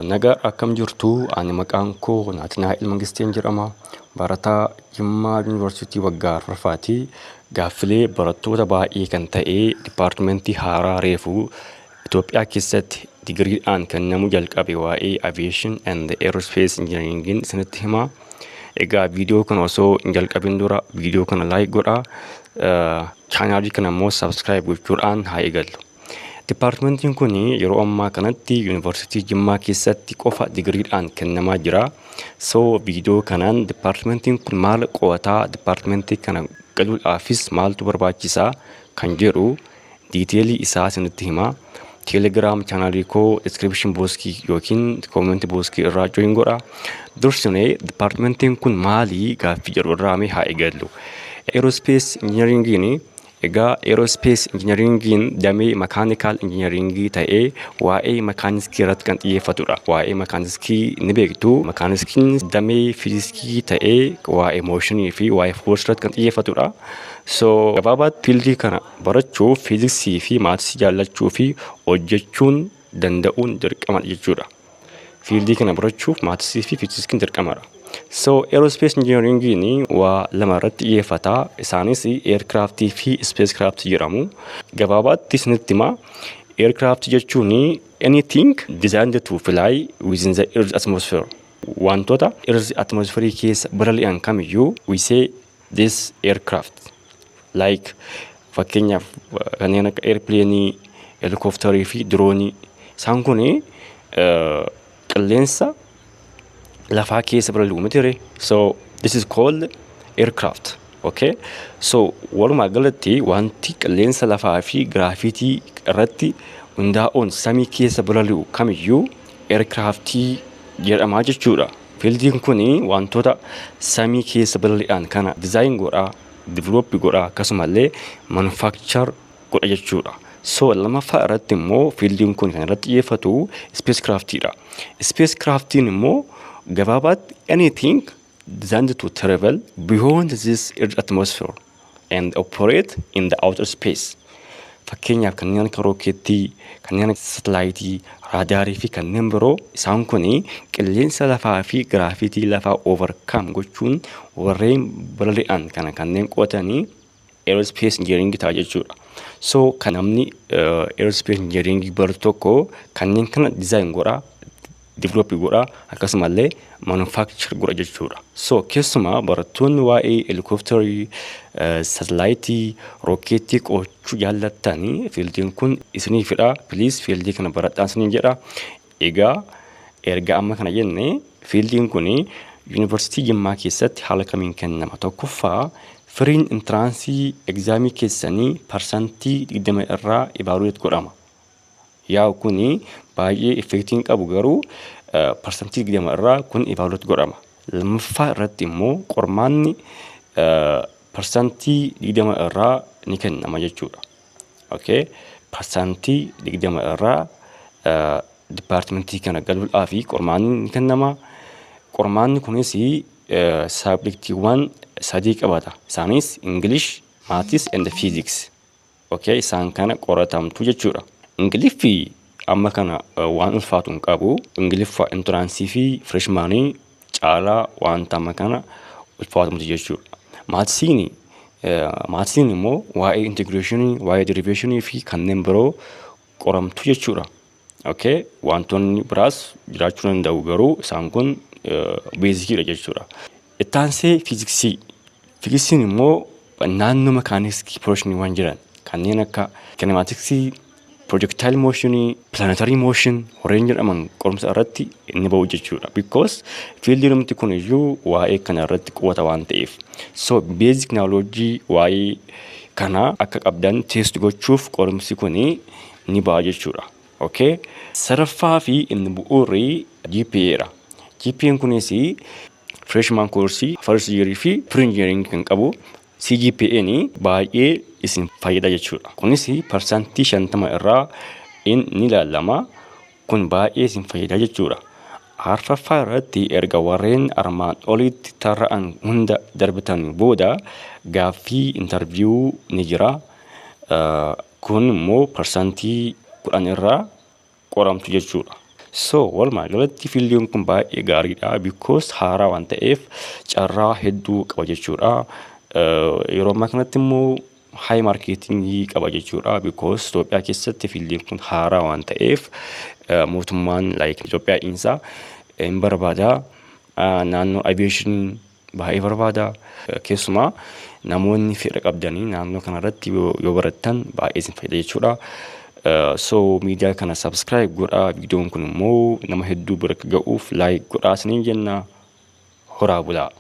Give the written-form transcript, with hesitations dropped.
Nagaa akkam jirtu ani maqaan koo Naatnaa'el Mangisteen jedhama. Barataa Jimmaa Yuunivarsiitii waggaa arfaffaati. Gaaffilee barattoota baay'ee kan ta'e dipaartimentii haaraa reefuu Itoophiyaa keessatti digiriidhaan kennamu jalqabe waa'ee Aviation and Aerospace Engineering isinitti hima. Egaa viidiyoo kana osoo hin jalqabin dura viidiyoo kana like godhaa. Chaanaalii kana immoo subscribe gochuudhaan haa eegallu. Dipaartimentiin kun yeroo ammaa kanatti Yuunivarsiitii Jimmaa keessatti qofa digiriidhaan kennamaa jira. So viidiyoo kanaan dipaartimentiin kun maal qo'ataa, dipaartimentii kana galuudhaafis maaltu barbaachisaa kan jedhu diiteelii isaa isinitti hima. Telegram chaanaalii koo description boxii yookiin comment boxii irraa join godhaa. Dursinee dipaartimentiin kun maali gaaffii jedhu irraa mee haa eegallu. Aerospace Engineering egaa Aerospace Engineering damee mechanical engineering ta'ee waa'ee mekaaniksii irratti kan xiyyeeffatudha. Waa'ee mekaaniksii ni beektu. Mekaaniksiin damee fiizikii ta'ee waa'ee mooshinii fi waa'ee foorsi irratti kan xiyyeeffatudha. So gabaabaatti fiildii kana barachuuf fiiziksii fi maatisii jaallachuu fi hojjechuun danda'uun dirqama jechuudha. Fiildii kana barachuuf maatisii fi fiiziksiin dirqamadha. So Aerospace Engineering waa lama irratti xiyyeeffata. Isaanis aircraft fi spacecraft jedhamu. Gabaabaatti isinitti hima. Aircraft jechuun anything designed to fly within the Earth's atmosphere. Wantoota Earth's atmosphere keessa balali'an kamiyyuu we say this aircraft. Like fakkeenyaaf kanneen akka airplane, helicopter fi drone. Isaan kun qilleensa lafaa keessa balali'u miti. So this is called aircraft. Okay? So walumaa galatti wanti qilleensa lafaa fi giraafitii irratti hundaa'uun samii keessa balali'u kamiyyuu aircraftii jedhama jechuudha. Fiildiin kun wantoota samii keessa balali'an kana design godhaa, develop godhaa akkasumallee manufacture godha jechuudha. So lamaffaa irratti immoo fiildiin kun kan irratti xiyyeeffatu spacecraftidha. Spacecraftiin immoo gabaabaatti anything designed to travel beyond this Earth atmosphere and operate in the outer space. Fakkeenyaaf kanneen akka rookeettii, kanneen akka satelaayitii, raadaarii fi kanneen biroo isaan kun qilleensa lafaa fi giraafitii lafaa overcome gochuun warreen balali'an kana kanneen qo'atanii Aerospace Engineering ta'a jechuudha. So kan namni Aerospace Engineering baratu tokko kanneen kana design godhaa, develop godhaa akkasumallee manufacture godha jechuudha. So keessumaa barattoonni waa'ee helikopterii, satelaayitii, rookeettii qo'achuu jaallattanii fiildiin kun isiniifidha. Please fiildii kana baradhaa isiniin jedha. Egaa erga amma kana jenne fiildiin kun Yuunivarsiitii Jimmaa keessatti haala kamiin kennama? Tokkoffaa firiin intiraansii egzaamii keessanii parsantii 20 irraa evaluate godhama. Yaa kuni baay'ee effektiin qabu garuu parsantii 20 irraa kun evaluate godhama. Lammaffaa irratti immoo qormaanni parsantii 20 irraa ni kennama jechuudha. Okay? Parsantii 20 irraa dipaartimentii kana galuudhaaf qormaanni ni kennama. Qormaanni kunis sabjektiiwwan sadii qabata. Isaanis English, Maths and Physics. Okay? Isaan kana qoratamtu jechuudha. Ingiliffii amma kana waan ulfaatu hin qabu. Ingiliffaa entraansii fi freshmaanii caalaa wanta amma kana ulfaatu miti jechuudha. Maatsiin immoo waa'ee integrationii, waa'ee derivationii fi kanneen biroo qoramtu jechuudha. Okay? Wantoonni biraas jiraachuu danda'u garuu isaan kun beezikiidha jechuudha. Itti aansee fiiziksii. Fiiziksiin immoo naannoo mekaaniksii porshiniiwwan jiran kanneen akka kinematiksii, projectile motion, planetary motion, warreen jedhaman qorumsa irratti inni ba'u jechuudha. Because fiildiin namti kun iyyuu waa'ee kana irratti qo'ata waan ta'eef. So basic knowledge waa'ee kana akka qabdan test gochuuf qorumsi kun ni ba'a jechuudha. Okay? Sadaffaa fi inni bu'uurri GPA dha. GPA'n kunis freshman course, first year fi pre-engineering kan qabu. CGPA'n baay'ee isin fayyada jechuudha. Kunis parsantii 50 irraa ni ilaalama. Kun baay'ee isin fayyada jechuudha. Arfaffaa irratti erga warreen armaan olitti tarra'an hunda darbitan booda gaaffii interview ni jira. Kun immoo parsantii 10 irraa qoramtu jechuudha. So walumaa galatti fiildiin kun baay'ee gaariidha because haaraa waan ta'eef carraa hedduu qaba jechuudha. Yeroo ammaa kanatti immoo high marketingii qaba jechuudha because Itoophiyaa keessatti fiildiin kun haaraa waan ta'eef mootummaan like Itoophiyaa insa hin barbaada. Naannoo aviation baay'ee barbaada. Keessumaa namoonni fedha qabdanii naannoo kanarratti yoo barattan baay'ee isin fayyada jechuudha. So miidiyaa kana subscribe godhaa. Viidiyoon kun immoo nama hedduu bira ga'uuf like godhaa isiniin jenna. Horaa bulaa.